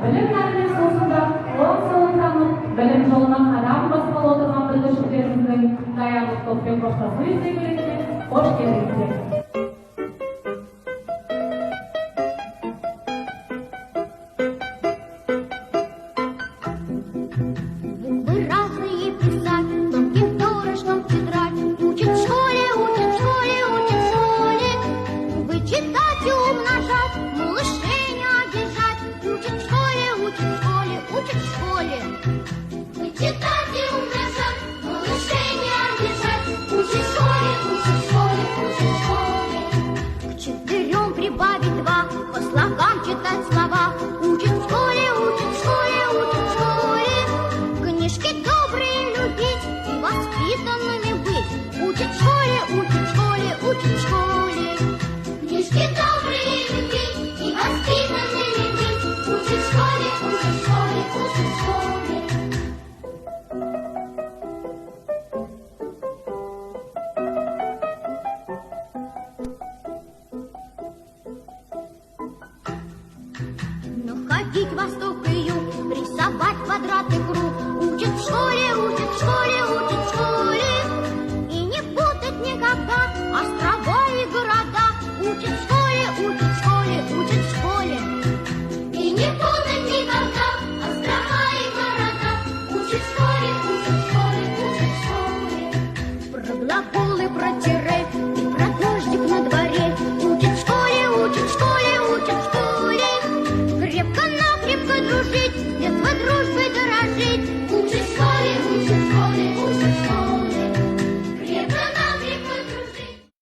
білім тәрбие соғысында оң солын танып, білім жолына қадам басқалы отырған бүлдіршіндеріміздің даярлық топпен қоштасу іздегілікке қош келдіңіздер. Ходить восток и юг, рисовать квадрат и круг. Учат в школе, учат в школе, учат в школе. И не путать никогда острова и города. Учат в школе, учат в школе, учат в школе. И не путать никогда острова и города. Учат в школе, учат в школе, учат в школе. Про глаголы, про тире и про дождик на дворе. Учат в школе, учат в школе, учат в школе. Крепко дружить, детство дружбой дорожить. Учат в школе, учат в школе, учат в школе.